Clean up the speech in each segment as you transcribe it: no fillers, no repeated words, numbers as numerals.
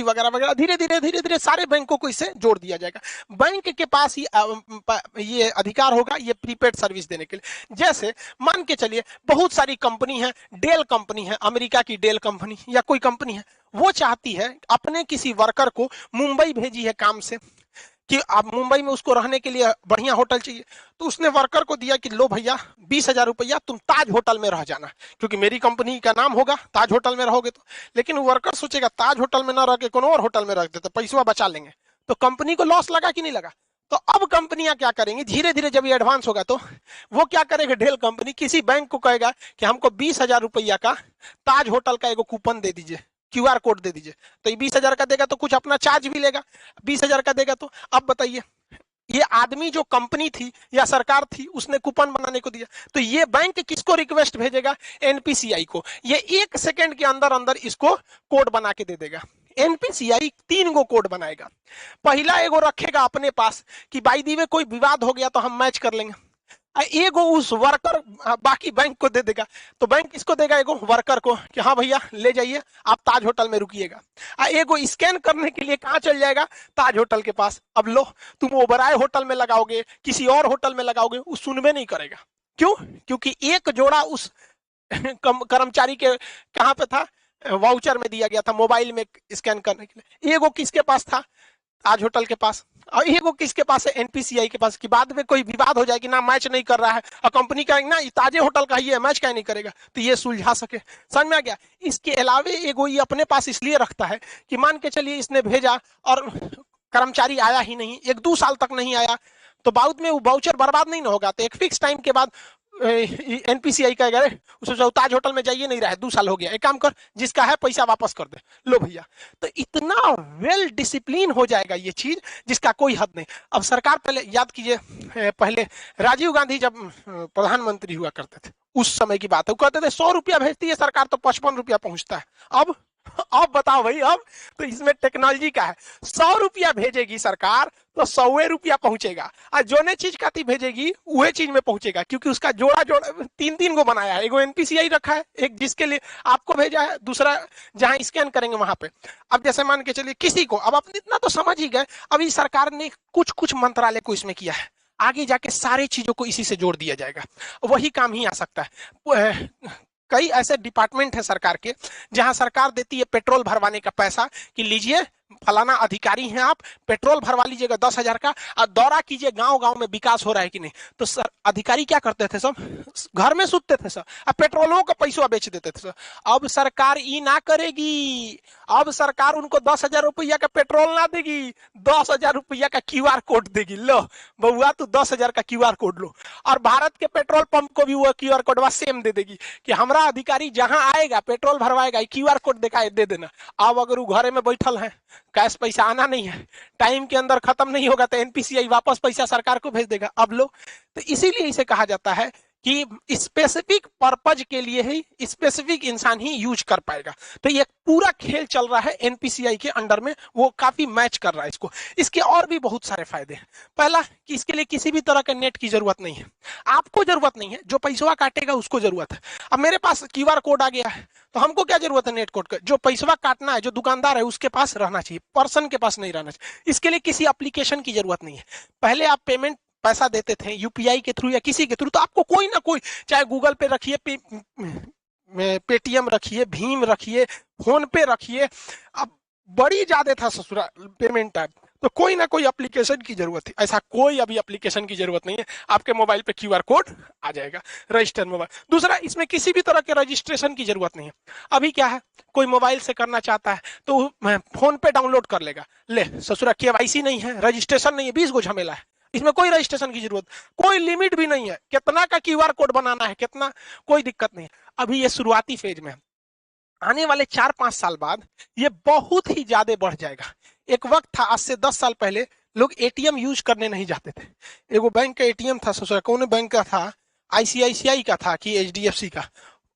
वगैरह वगैरह धीरे धीरे सारे बैंकों को इससे जोड़ दिया जाएगा। बैंक के पास ही ये अधिकार होगा ये प्रीपेड सर्विस देने के लिए। जैसे मान के चलिए बहुत सारी कंपनी है, डेल कंपनी है, अमेरिका की डेल कंपनी या कोई कंपनी है, वो चाहती है अपने किसी वर्कर को मुंबई भेजी है काम से कि अब मुंबई में उसको रहने के लिए बढ़िया होटल चाहिए, तो उसने वर्कर को दिया कि लो भैया 20,000 रुपया तुम ताज होटल में रह जाना, क्योंकि मेरी कंपनी का नाम होगा, ताज होटल में रहोगे तो। लेकिन वर्कर सोचेगा ताज होटल में ना रह के कोनो और होटल में रख देते, पैसा बचा लेंगे, तो कंपनी को लॉस लगा कि नहीं लगा। तो अब कंपनियां क्या करेंगी, धीरे धीरे जब ये एडवांस होगा तो वो क्या करेगा, डेल कंपनी किसी बैंक को कहेगा कि हमको 20,000 रुपया का ताज होटल का एगो कूपन दे दीजिए, QR कोड दे दीजिए। तो ये 20,000 का देगा तो कुछ अपना चार्ज भी लेगा, 20,000 का देगा तो। अब बताइए ये आदमी जो कंपनी थी या सरकार थी उसने कूपन बनाने को दिया, तो ये बैंक किसको रिक्वेस्ट भेजेगा, NPCI को। ये 1 सेकंड के अंदर अंदर इसको कोड बना के दे देगा। NPCI 3 गो कोड बनाएगा। पहला एगो रखेगा अपने पास कि भाई दी में कोई विवाद हो गया तो हम मैच कर लेंगे, एगो उस वर्कर बाकी बैंक को दे देगा। तो बैंक किसको देगा, एगो वर्कर को कि हाँ भैया ले जाइए आप ताज होटल में रुकिएगा। एगो स्कैन करने के लिए कहाँ चल जाएगा, ताज होटल के पास। अब लो तुम ओबराय होटल में लगाओगे, किसी और होटल में लगाओगे, वो सुनबे नहीं करेगा। क्यों, क्योंकि एक जोड़ा उस कर्मचारी के कहाँ पे था, वाउचर में दिया गया था मोबाइल में स्कैन करने के लिए। एगो किसके पास था, ताज होटल के पास, और एगो किसके पास है, NPCI के पास। कि बाद में कोई विवाद हो जाए कि ना मैच नहीं कर रहा है और कंपनी का ना ताजे होटल का ही है, मैच क्या नहीं करेगा, तो ये सुलझा सके। समझ में आ गया। इसके अलावा एगो ये अपने पास इसलिए रखता है कि मान के चलिए इसने भेजा और कर्मचारी आया ही नहीं, 1-2 साल तक नहीं आया, तो बाद में वो वाउचर बर्बाद नहीं ना होगा। तो एक फिक्स टाइम के बाद NPCI कहेगा उसे ताज होटल में जाइए, नहीं रहा है 2 साल हो गया, एक काम कर जिसका है पैसा वापस कर दे, लो भैया। तो इतना वेल डिसिप्लिन हो जाएगा ये चीज जिसका कोई हद नहीं। अब सरकार पहले याद कीजिए, पहले राजीव गांधी जब प्रधानमंत्री हुआ करते थे उस समय की बात है, वो कहते थे 100 रुपया भेजती है सरकार तो 55 रुपया पहुंचता है। अब बताओ भाई, अब तो इसमें टेक्नोलॉजी का है, 100 रुपया भेजेगी सरकार तो 100 रुपया पहुंचेगा, और जो ने चीज काती भेजेगी वही चीज में पहुंचेगा, क्योंकि उसका जोड़ा 3-3 को बनाया है। एगो NPCI रखा है, एक जिसके लिए आपको भेजा है, दूसरा जहां स्कैन करेंगे वहां पे। अब जैसे मान के चलिए किसी को, अब अपने इतना तो समझ ही गए, अभी सरकार ने कुछ मंत्रालय को इसमें किया है, आगे जाके सारी चीजों को इसी से जोड़ दिया जाएगा, वही काम ही आ सकता है। कई ऐसे डिपार्टमेंट है सरकार के जहां सरकार देती है पेट्रोल भरवाने का पैसा कि लीजिए फलाना अधिकारी हैं आप, पेट्रोल भरवा लीजिएगा 10,000 का, और दौरा कीजिए गांव गांव में विकास हो रहा है कि नहीं। तो सर अधिकारी क्या करते थे, सब घर में सुतते थे सर, अब पेट्रोलों का पैसा बेच देते थे सर। अब सरकार ये ना करेगी, अब सरकार उनको 10,000 रुपया का पेट्रोल ना देगी, 10,000 रुपया का QR कोड देगी। लो बउआ तू 10,000 का QR कोड लो, और भारत के पेट्रोल पंप को भी वो QR कोड सेम दे देगी कि हमारा अधिकारी जहां आएगा पेट्रोल भरवाएगा, QR कोड दिखाए दे देना। अब अगर वो घरे में बैठल है, कैश पैसा आना नहीं है, टाइम के अंदर खत्म नहीं होगा, तो NPCI वापस पैसा सरकार को भेज देगा। अब लो, तो इसीलिए इसे कहा जाता है कि स्पेसिफिक पर्पज के लिए ही स्पेसिफिक इंसान ही यूज कर पाएगा। तो ये पूरा खेल चल रहा है NPCI के अंडर में, वो काफी मैच कर रहा है इसको। इसके और भी बहुत सारे फायदे हैं। पहला कि इसके लिए किसी भी तरह के नेट की जरूरत नहीं है, आपको जरूरत नहीं है, जो पैसा काटेगा उसको जरूरत है। अब मेरे पास QR कोड आ गया है तो हमको क्या जरूरत है नेट कोड का, जो पैसा काटना है जो दुकानदार है उसके पास रहना चाहिए, पर्सन के पास नहीं रहना चाहिए। इसके लिए किसी एप्लीकेशन की जरूरत नहीं है। पहले आप पेमेंट पैसा देते थे UPI के थ्रू या किसी के थ्रू, तो आपको कोई ना कोई, चाहे गूगल पे रखिए, पेटीएम रखिए, भीम रखिए, फोन पे रखिए, अब बड़ी ज्यादा था ससुरा पेमेंट ऐप, तो कोई ना कोई एप्लीकेशन की जरूरत है। ऐसा कोई अभी एप्लीकेशन की जरूरत नहीं है, आपके मोबाइल पे QR कोड आ जाएगा, रजिस्टर मोबाइल। दूसरा, इसमें किसी भी तरह के रजिस्ट्रेशन की जरूरत नहीं है। अभी क्या है, कोई मोबाइल से करना चाहता है तो फोन पे डाउनलोड कर लेगा, ले ससुरा KYC नहीं है, रजिस्ट्रेशन नहीं है, 20 गो झमेला है, इसमें कोई रजिस्ट्रेशन की जरूरत, कोई लिमिट भी नहीं है, कितना का QR कोड बनाना है, कितना, कोई दिक्कत नहीं। अभी ये शुरुआती फेज में, आने वाले 4-5 साल बाद ये बहुत ही ज्यादा बढ़ जाएगा। एक वक्त था, आज से 10 साल पहले लोग ATM यूज करने नहीं जाते थे। एगो बैंक का ATM था, सोचा कौन बैंक का था, ICICI का था कि HDFC का,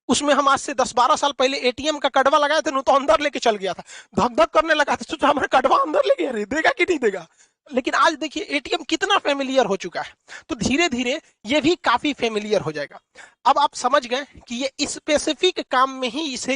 उसमें हम आज से 10-12 साल पहले ATM का कड़वा लगाए थे, तो अंदर लेके चल गया था, धक धक करने लगा था, सोचा हमारा कड़वा अंदर ले गया, देगा कि नहीं देगा। लेकिन आज देखिए ATM कितना फेमिलियर हो चुका है, तो धीरे धीरे ये भी काफी फेमिलियर हो जाएगा। अब आप समझ गए कि ये स्पेसिफिक काम में ही इसे